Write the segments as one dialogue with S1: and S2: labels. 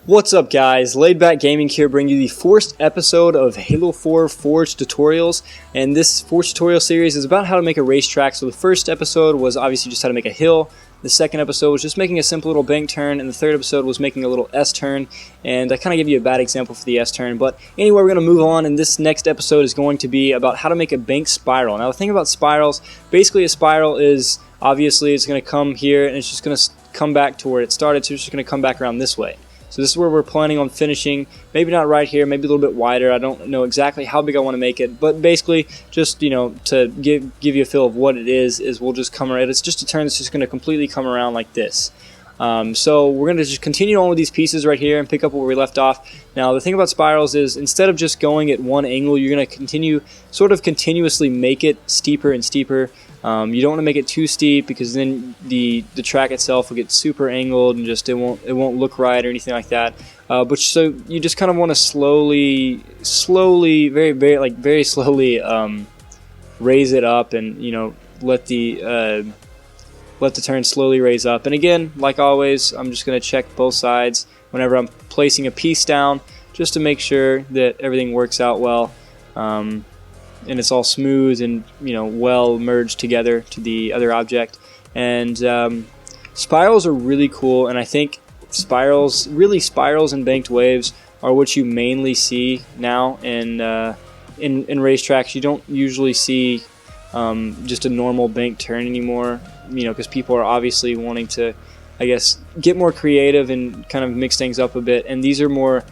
S1: What's up guys, Laid Back Gaming here, bringing you the first episode of Halo 4 Forge tutorials, and this Forge tutorial series is about how to make a racetrack. So the first episode was obviously just how to make a hill, the second episode was just making a simple little bank turn, and the third episode was making a little S-turn, and I kind of gave you a bad example for the S-turn, but anyway, we're going to move on, and this next episode is going to be about how to make a bank spiral. Now the thing about spirals, basically a spiral is, obviously it's going to come here, and it's just going to come back to where it started, so it's just going to come back around this way. So this is where we're planning on finishing, maybe not right here, maybe a little bit wider. I don't know exactly how big I want to make it, but basically just, you know, to give you a feel of what it is we'll just come around. It's just a turn that's just going to completely come around like this. So we're going to just continue on with these pieces right here and pick up where we left off. Now the thing about spirals is instead of just going at one angle, you're going to continue, sort of continuously make it steeper and steeper. You don't want to make it too steep because then the track itself will get super angled and just it won't look right or anything like that. But so you just kind of want to slowly, very slowly raise it up, and you know let the turn slowly raise up. And again, like always, I'm just going to check both sides whenever I'm placing a piece down, just to make sure that everything works out well. And it's all smooth and, you know, well merged together to the other object. And spirals are really cool, and I think spirals and banked waves are what you mainly see now in racetracks. You don't usually see just a normal banked turn anymore, you know, because people are obviously wanting to, I guess, get more creative and kind of mix things up a bit. And these are more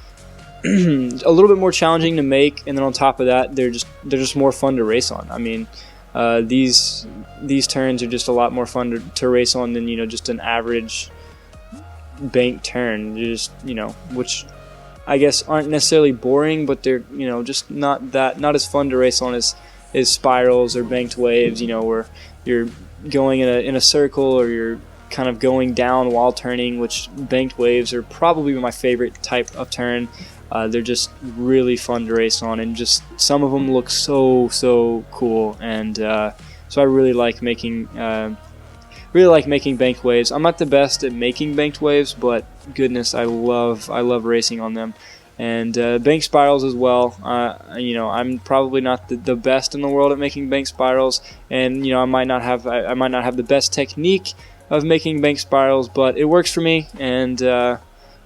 S1: a little bit more challenging to make, and then on top of that, they're just more fun to race on. I mean, these turns are just a lot more fun to race on than, you know, just an average bank turn. Just, you know, which I guess aren't necessarily boring, but they're, you know, just not as fun to race on as spirals or banked waves. You know, where you're going in a circle, or you're kind of going down while turning, which banked waves are probably my favorite type of turn. They're just really fun to race on, and just some of them look so cool, and so I really like making banked waves. I'm not the best at making banked waves, but goodness, I love racing on them. And bank spirals as well. You know, I'm probably not the best in the world at making bank spirals, and you know, I might not have the best technique of making bank spirals, but it works for me, and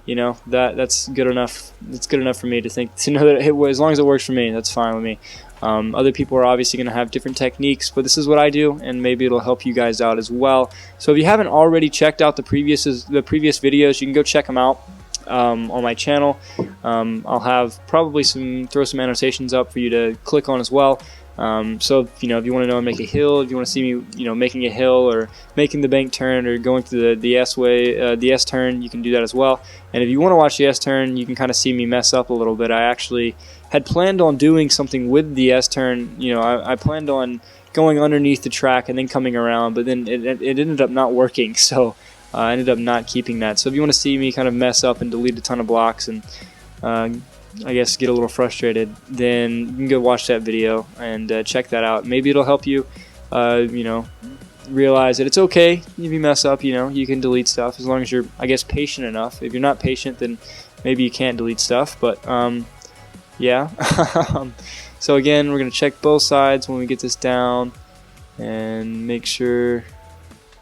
S1: you know, that's good enough. It's good enough for me to know that as long as it works for me, that's fine with me. Other people are obviously going to have different techniques, but this is what I do, and maybe it'll help you guys out as well. So if you haven't already checked out the previous videos, you can go check them out on my channel. I'll have probably throw some annotations up for you to click on as well. So you know, if you want to know how to make a hill, if you want to see me, you know, making a hill or making the bank turn or going through the S way, the S turn, you can do that as well. And if you want to watch the S turn, you can kind of see me mess up a little bit. I actually had planned on doing something with the S turn. You know, I planned on going underneath the track and then coming around, but then it ended up not working. So I ended up not keeping that. So if you want to see me kind of mess up and delete a ton of blocks and I guess get a little frustrated, then you can go watch that video and check that out. Maybe it'll help you, you know, realize that it's okay if you mess up. You know, you can delete stuff as long as you're, I guess, patient enough. If you're not patient, then maybe you can't delete stuff. But yeah. So again, we're gonna check both sides when we get this down and make sure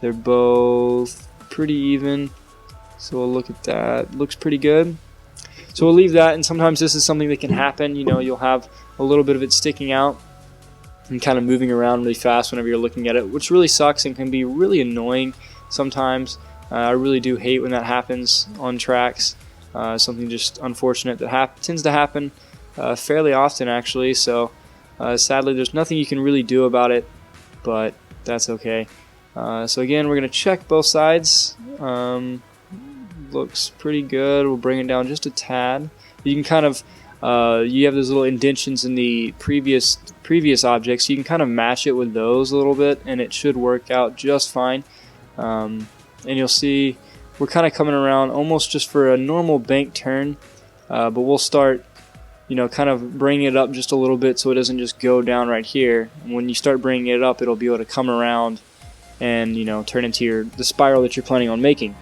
S1: they're both pretty even. So we'll look at that. Looks pretty good. So we'll leave that, and sometimes this is something that can happen. You know, you'll have a little bit of it sticking out and kind of moving around really fast whenever you're looking at it, which really sucks and can be really annoying sometimes. I really do hate when that happens on tracks. Something just unfortunate that tends to happen fairly often, actually. So sadly, there's nothing you can really do about it, but that's okay. So again, we're going to check both sides. Looks pretty good. We'll bring it down just a tad. You can kind of you have those little indentions in the previous objects. You can kind of match it with those a little bit, and it should work out just fine. And you'll see we're kind of coming around almost just for a normal bank turn, but we'll start, you know, kind of bringing it up just a little bit so it doesn't just go down right here. And when you start bringing it up, it'll be able to come around and, you know, turn into the spiral that you're planning on making.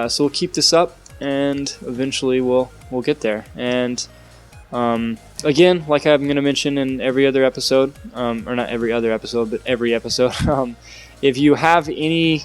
S1: So we'll keep this up, and eventually we'll get there. And again, like I'm going to mention in every other episode, or not every other episode, but every episode, if you have any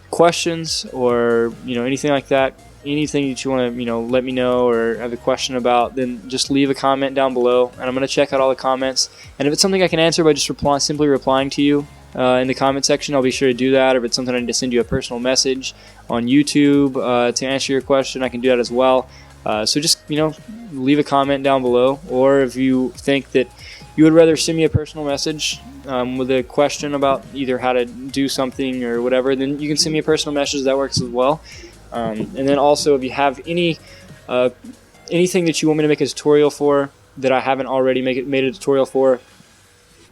S1: questions or anything like that, anything that you want to let me know or have a question about, then just leave a comment down below, and I'm going to check out all the comments. And if it's something I can answer by just simply replying to you in the comment section, I'll be sure to do that. Or if it's something I need to send you a personal message on YouTube to answer your question, I can do that as well. So just leave a comment down below. Or if you think that you would rather send me a personal message with a question about either how to do something or whatever, then you can send me a personal message. That works as well. And then also, if you have anything that you want me to make a tutorial for that I haven't already made a tutorial for,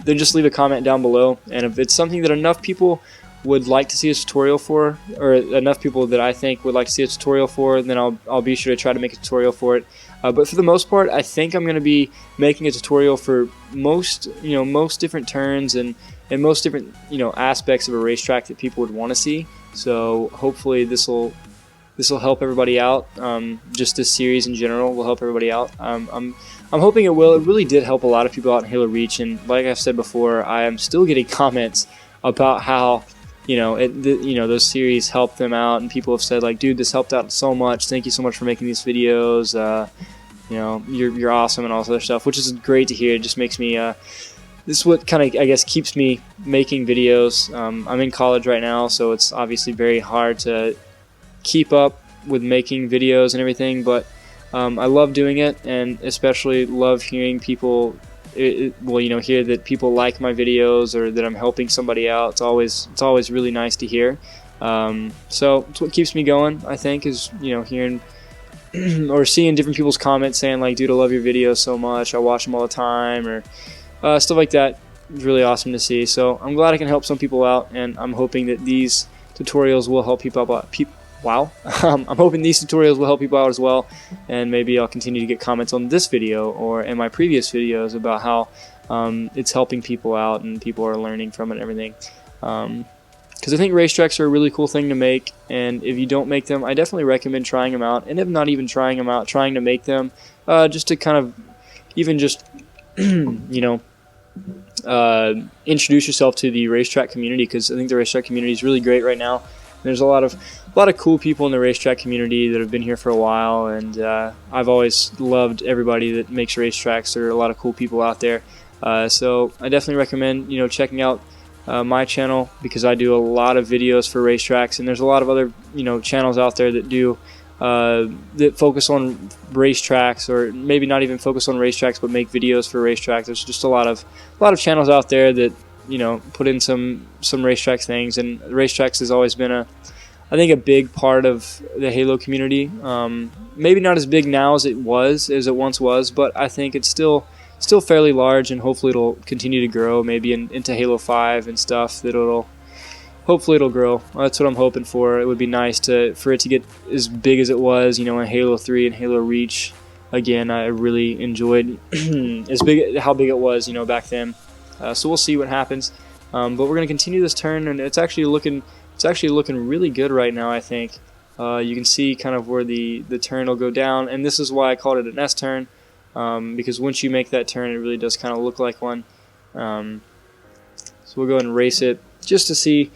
S1: then just leave a comment down below. And if it's something that enough people would like to see a tutorial for, or enough people that I think would like to see a tutorial for, then I'll be sure to try to make a tutorial for it. But for the most part, I think I'm going to be making a tutorial for most different turns and most different aspects of a racetrack that people would want to see. So hopefully this will help everybody out. Just this series in general will help everybody out. I'm hoping it will. It really did help a lot of people out in Halo Reach, and like I've said before, I am still getting comments about how those series helped them out, and people have said like, dude, this helped out so much. Thank you so much for making these videos. You're awesome and all this other stuff, which is great to hear. It just makes me this is what kind of, I guess, keeps me making videos. I'm in college right now, so it's obviously very hard to keep up with making videos and everything, but I love doing it, and especially love hearing people hear that people like my videos or that I'm helping somebody out. It's always really nice to hear. So it's what keeps me going, I think, is hearing or seeing different people's comments saying like, dude, I love your videos so much, I watch them all the time, or stuff like that. It's really awesome to see. So I'm glad I can help some people out, and I'm hoping that these tutorials will help people out. Wow. I'm hoping these tutorials will help people out as well, and maybe I'll continue to get comments on this video or in my previous videos about how it's helping people out and people are learning from it and everything. Because I think racetracks are a really cool thing to make, and if you don't make them, I definitely recommend trying them out, and if not even trying them out, trying to make them, just to kind of even just introduce yourself to the racetrack community, because I think the racetrack community is really great right now. There's a lot of cool people in the racetrack community that have been here for a while, and I've always loved everybody that makes racetracks. There are a lot of cool people out there, so I definitely recommend checking out my channel, because I do a lot of videos for racetracks, and there's a lot of other channels out there that do that focus on racetracks, or maybe not even focus on racetracks but make videos for racetracks. There's just a lot of channels out there that put in some racetracks things, and racetracks has always been I think a big part of the Halo community. Maybe not as big now as it once was, but I think it's still fairly large, and hopefully it'll continue to grow, maybe into Halo 5 and stuff. Hopefully it'll grow. That's what I'm hoping for. It would be nice for it to get as big as it was, in Halo 3 and Halo Reach. Again, I really enjoyed how big it was, back then. So we'll see what happens, but we're going to continue this turn, and it's actually looking really good right now. I think you can see kind of where the turn will go down, and this is why I called it an S turn, because once you make that turn, it really does kind of look like one. So we'll go ahead and race it just to see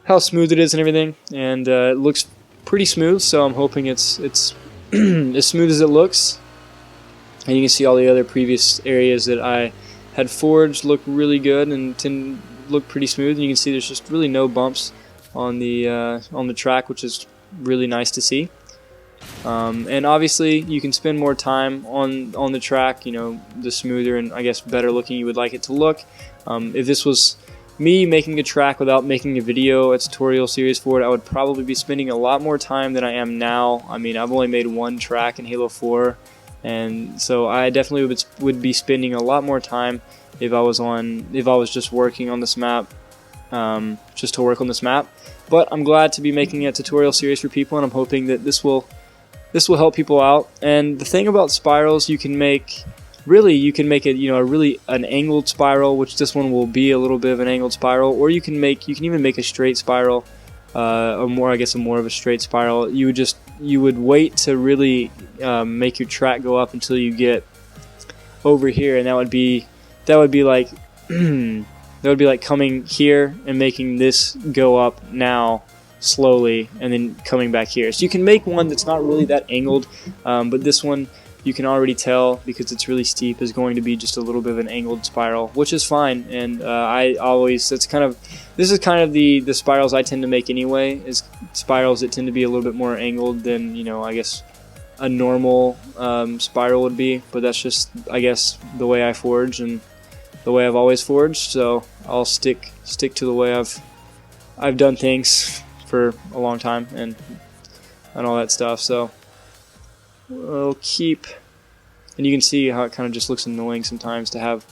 S1: how smooth it is and everything, and it looks pretty smooth. So I'm hoping it's as smooth as it looks, and you can see all the other previous areas that I had forged look really good and look pretty smooth, and you can see there's just really no bumps on the track, which is really nice to see. And obviously you can spend more time on the track, the smoother and I guess better looking you would like it to look. If this was me making a track without making a tutorial series for it, I would probably be spending a lot more time than I am now. I mean, I've only made one track in Halo 4, and so I definitely would be spending a lot more time if I was just working on this map, just to work on this map. But I'm glad to be making a tutorial series for people, and I'm hoping that this will help people out. And the thing about spirals, you can make it an angled spiral, which this one will be a little bit of an angled spiral, or you can even make a straight spiral. more of a straight spiral, you would wait to really make your track go up until you get over here, and that would be like that would be like coming here and making this go up now slowly and then coming back here. So you can make one that's not really that angled, but this one you can already tell, because it's really steep, is going to be just a little bit of an angled spiral, which is fine. And this is kind of the spirals I tend to make anyway, is spirals that tend to be a little bit more angled than, you know, I guess a normal spiral would be. But that's just, I guess, the way I forge and the way I've always forged. So I'll stick to the way I've done things for a long time and all that stuff. So we'll keep, and you can see how it kind of just looks annoying sometimes to have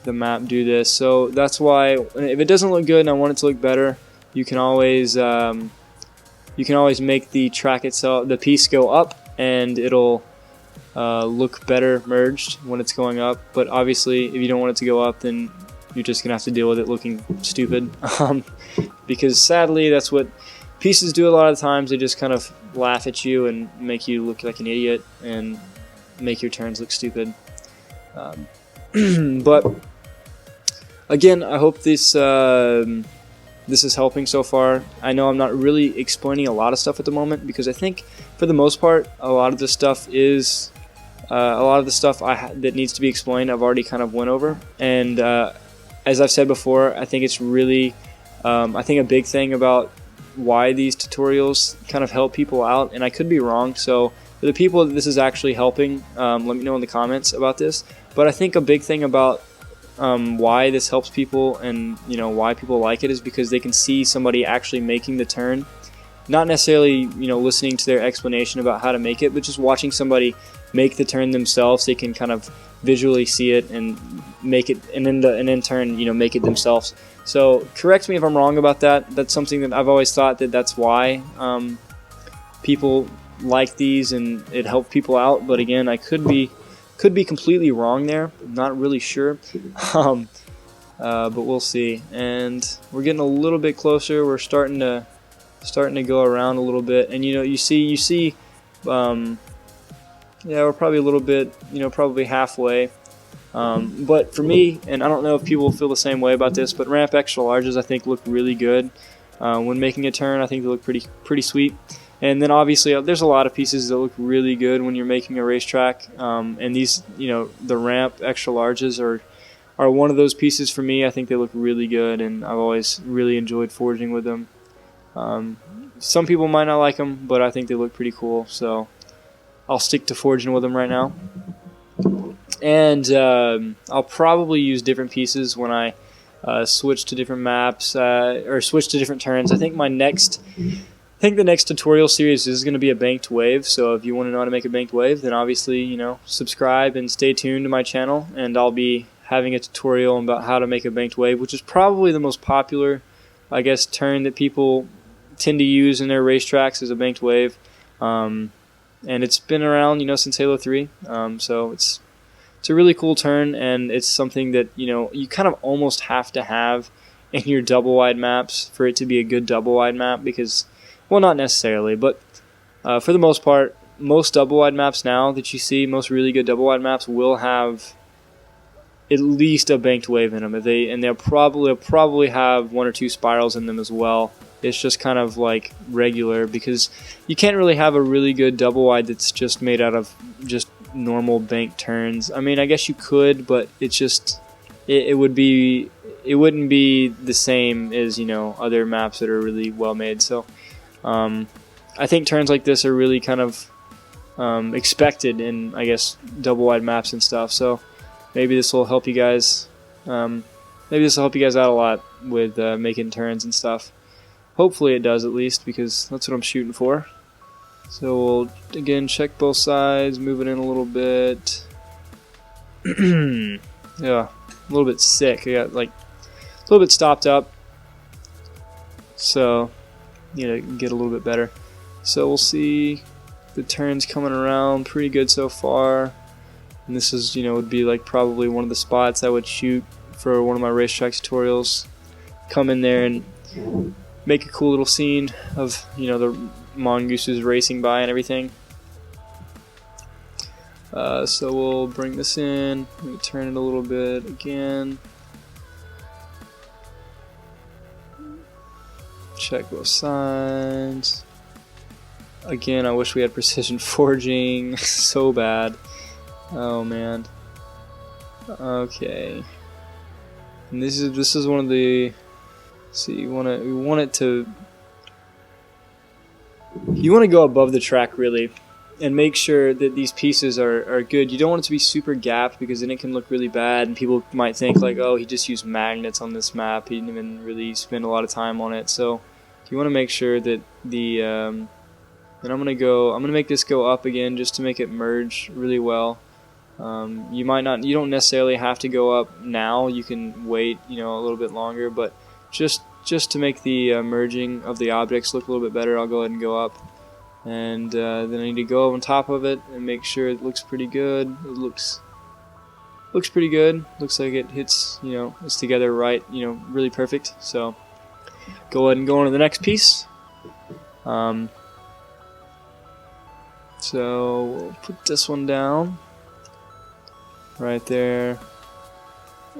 S1: the map do this. So that's why, if it doesn't look good and I want it to look better, you can always make the track itself, the piece, go up, and it'll look better merged when it's going up. But obviously, if you don't want it to go up, then you're just gonna have to deal with it looking stupid, because sadly that's what pieces do a lot of times. They just kind of laugh at you and make you look like an idiot and make your turns look stupid. But again, I hope this is helping so far. I know I'm not really explaining a lot of stuff at the moment, because I think for the most part a lot of the stuff that needs to be explained I've already kind of went over. And as I've said before, I think it's really I think a big thing about why these tutorials kind of help people out, and I could be wrong, so for the people that this is actually helping, let me know in the comments about this. But I think a big thing about why this helps people, and you know why people like it, is because they can see somebody actually making the turn, not necessarily listening to their explanation about how to make it, but just watching somebody make the turn themselves. They can kind of visually see it and make it, and in turn make it themselves. So correct me if I'm wrong about that. That's something that I've always thought that's why people like these, and it helped people out. But again, I could be completely wrong there. I'm not really sure. But we'll see. And we're getting a little bit closer. We're starting to go around a little bit, and you see yeah, we're probably a little bit, probably halfway. But for me, and I don't know if people feel the same way about this, but ramp extra larges I think look really good when making a turn. I think they look pretty sweet. And then obviously there's a lot of pieces that look really good when you're making a racetrack. And these, the ramp extra larges are one of those pieces for me. I think they look really good, and I've always really enjoyed forging with them. Some people might not like them, but I think they look pretty cool. So I'll stick to forging with them right now. And I'll probably use different pieces when I switch to different maps or switch to different turns. I think the next tutorial series is going to be a banked wave. So if you want to know how to make a banked wave, then obviously subscribe and stay tuned to my channel, and I'll be having a tutorial about how to make a banked wave, which is probably the most popular, I guess, turn that people tend to use in their racetracks, is a banked wave. And it's been around since Halo 3, so it's a really cool turn, and it's something that you kind of almost have to have in your double wide maps for it to be a good double wide map, because, well, not necessarily, but for the most part, most double wide maps now that you see, most really good double wide maps will have at least a banked wave in them. They'll probably have one or two spirals in them as well. It's just kind of like regular, because you can't really have a really good double wide that's just made out of just normal banked turns. I mean, I guess you could, but it's just it wouldn't be the same as other maps that are really well made. So I think turns like this are really kind of expected in, I guess, double wide maps and stuff. So maybe this will help you guys. Maybe this will help you guys out a lot with making turns and stuff. Hopefully it does, at least, because that's what I'm shooting for. So we'll again check both sides, move it in a little bit. Yeah, a little bit sick. I got like a little bit stopped up, so get a little bit better. So we'll see the turns coming around pretty good so far. And this is would be like probably one of the spots I would shoot for one of my racetrack tutorials. Come in there and make a cool little scene of, you know, the mongooses racing by and everything. So we'll bring this in, we turn it a little bit again. Check both sides. Again, I wish we had precision forging so bad. Oh man. Okay. And this is one of the. See, you want to go above the track really, and make sure that these pieces are good. You don't want it to be super gapped because then it can look really bad, and people might think like, oh, he just used magnets on this map. He didn't even really spend a lot of time on it. So you want to make sure that the and I'm gonna make this go up again just to make it merge really well. You don't necessarily have to go up now. You can wait, you know, a little bit longer, but just to make the merging of the objects look a little bit better, I'll go ahead and go up, and then I need to go on top of it and make sure it looks pretty good. It looks pretty good. Looks like it hits, you know, it's together right, you know, really perfect. So go ahead and go on to the next piece. So we'll put this one down right there,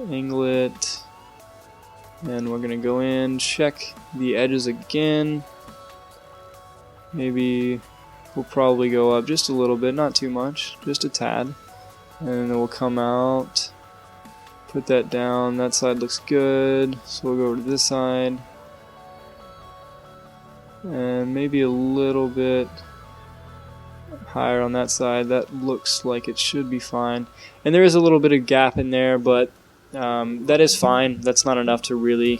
S1: angle it, and we're gonna go in, check the edges again. Maybe we'll probably go up just a little bit, not too much, just a tad, and then we'll come out, put that down. That side looks good, so we'll go over to this side, and maybe a little bit higher on that side. That looks like it should be fine, and there is a little bit of gap in there, but that is fine. That's not enough to really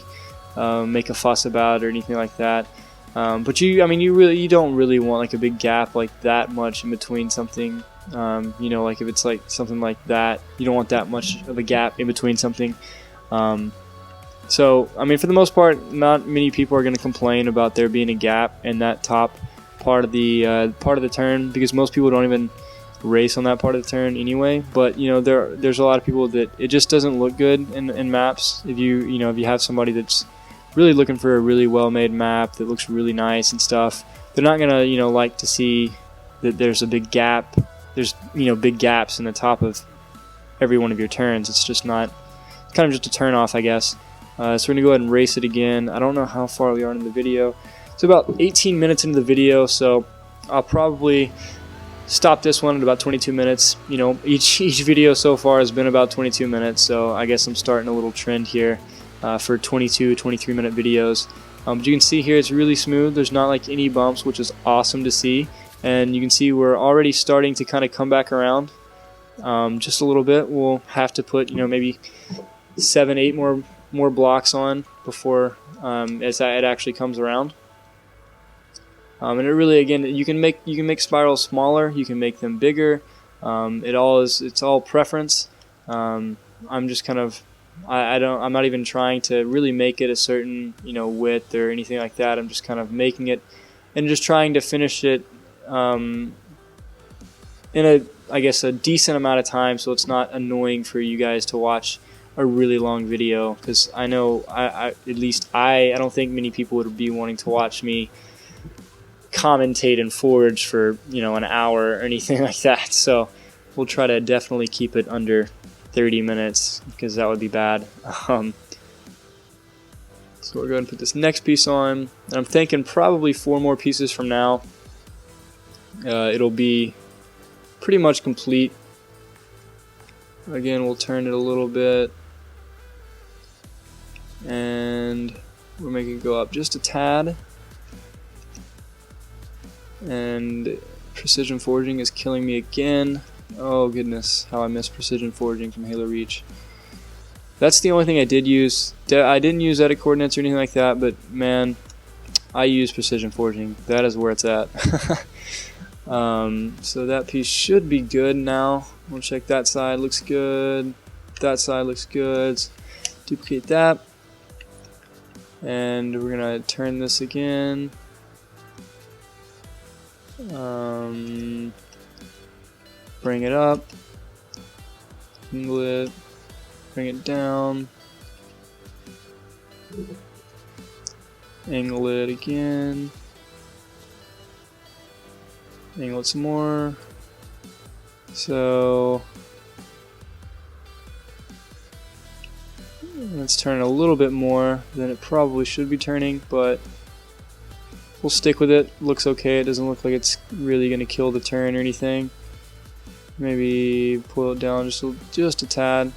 S1: make a fuss about or anything like that. But you don't really want like a big gap like that much in between something. You know, like if it's like something like that, you don't want that much of a gap in between something. So I mean, for the most part, not many people are going to complain about there being a gap in that top part of the turn, because most people don't even race on that part of the turn anyway. But you know, there's a lot of people that it just doesn't look good in maps. If you have somebody that's really looking for a really well-made map that looks really nice and stuff, they're not gonna like to see that there's a big gap. There's big gaps in the top of every one of your turns. It's just not. It's kind of just a turn off, I guess. So we're gonna go ahead and race it again. I don't know how far we are in the video. It's about 18 minutes into the video, so I'll probably stop this one at about 22 minutes. You know, each video so far has been about 22 minutes, so I guess I'm starting a little trend here for 22, 23 minute videos. But you can see here it's really smooth. There's not like any bumps, which is awesome to see. And you can see we're already starting to kind of come back around just a little bit. We'll have to put maybe 7, 8 more blocks on before as it actually comes around. And it really, again, you can make spirals smaller, you can make them bigger. It's all preference. I'm just kind of I'm not even trying to really make it a certain width or anything like that. I'm just kind of making it and just trying to finish it in a decent amount of time, so it's not annoying for you guys to watch a really long video, because I know I don't think many people would be wanting to watch me commentate and forge for an hour or anything like that. So we'll try to definitely keep it under 30 minutes, because that would be bad. So we're going to put this next piece on, and I'm thinking probably 4 more pieces from now it'll be pretty much complete. Again, we'll turn it a little bit, and we'll make it go up just a tad. And precision forging is killing me again. Oh goodness, how I miss precision forging from Halo Reach. That's the only thing I did use. I didn't use edit coordinates or anything like that, but man, I use precision forging. That is where it's at. So that piece should be good now. We'll check that side, looks good. That side looks good. Let's duplicate that. And we're gonna turn this again. Bring it up, angle it, bring it down, Angle it again. Angle it some more. So let's turn a little bit more than it probably should be turning, but we'll stick with it. Looks okay. It doesn't look like it's really going to kill the turn or anything. Maybe pull it down just a tad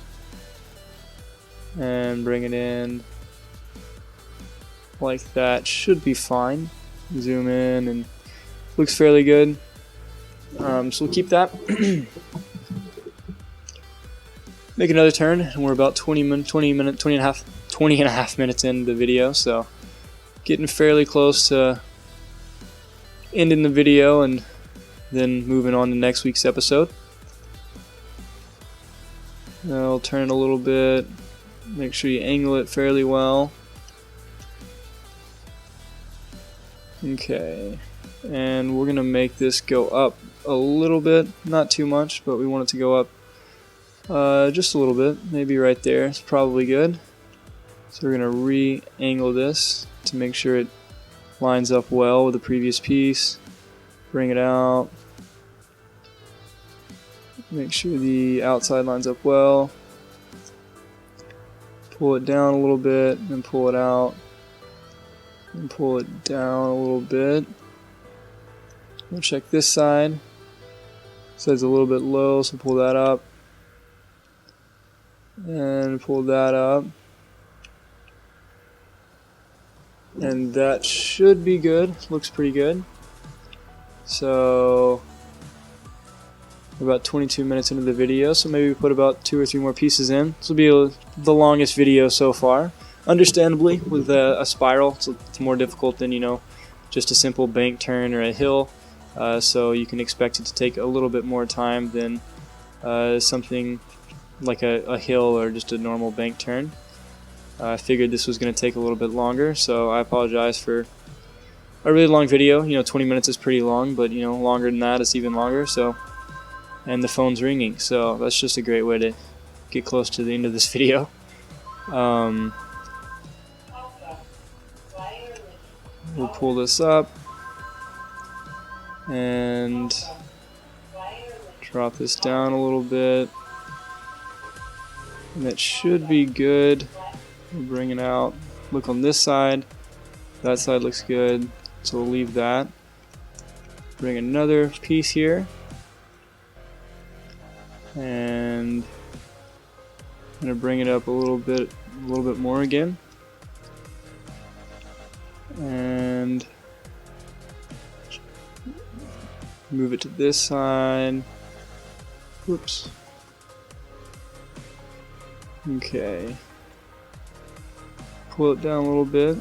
S1: and bring it in like that. Should be fine. Zoom in and looks fairly good. So we'll keep that. Make another turn, and we're about 20 and a half minutes into the video, so getting fairly close to ending the video and then moving on to next week's episode. I'll turn it a little bit. Make sure you angle it fairly well. Okay, and we're gonna make this go up a little bit, not too much, but we want it to go up just a little bit, maybe right there. It's probably good. So we're gonna re-angle this to make sure it lines up well with the previous piece. Bring it out. Make sure the outside lines up well. Pull it down a little bit and pull it out. And pull it down a little bit. We'll check this side. So it's a little bit low, so pull that up. And pull that up. And that should be good. Looks pretty good. So we're about 22 minutes into the video, so maybe we put about 2 or 3 more pieces in. This will be the longest video so far. Understandably, with a spiral, it's more difficult than, you know, just a simple bank turn or a hill. So you can expect it to take a little bit more time than something like a hill or just a normal bank turn. I figured this was going to take a little bit longer, so I apologize for a really long video. You know, 20 minutes is pretty long, but, you know, longer than that is even longer. So, and the phone's ringing, so that's just a great way to get close to the end of this video. We'll pull this up and drop this down a little bit, and that should be good. We'll bring it out. Look on this side. That side looks good, so we'll leave that. Bring another piece here, and I'm gonna bring it up a little bit more again, and move it to this side. Whoops. Okay. Pull it down a little bit,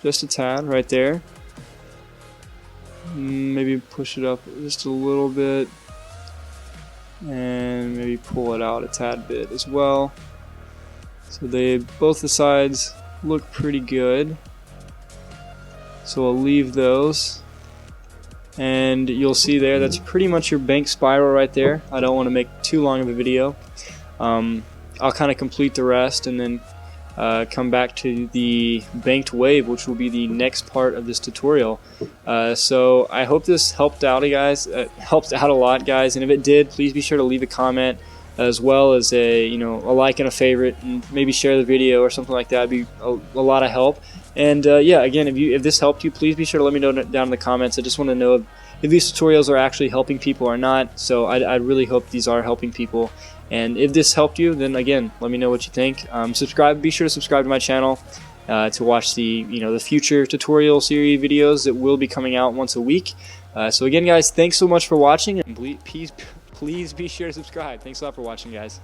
S1: just a tad right there. Maybe push it up just a little bit, and maybe pull it out a tad bit as well. So both the sides look pretty good. So I'll leave those, and you'll see there that's pretty much your bank spiral right there. I don't want to make too long of a video. I'll kind of complete the rest and then come back to the banked wave, which will be the next part of this tutorial. So I hope this helped out, guys. Helped out a lot, guys. And if it did, please be sure to leave a comment, as well as a like and a favorite, and maybe share the video or something like that. It'd be a lot of help. And yeah, again, if this helped you, please be sure to let me know down in the comments. I just want to know if these tutorials are actually helping people or not. So I really hope these are helping people. And if this helped you, then again, let me know what you think. Subscribe. Be sure to subscribe to my channel to watch the the future tutorial series videos that will be coming out once a week. So again, guys, thanks so much for watching, and please be sure to subscribe. Thanks a lot for watching, guys.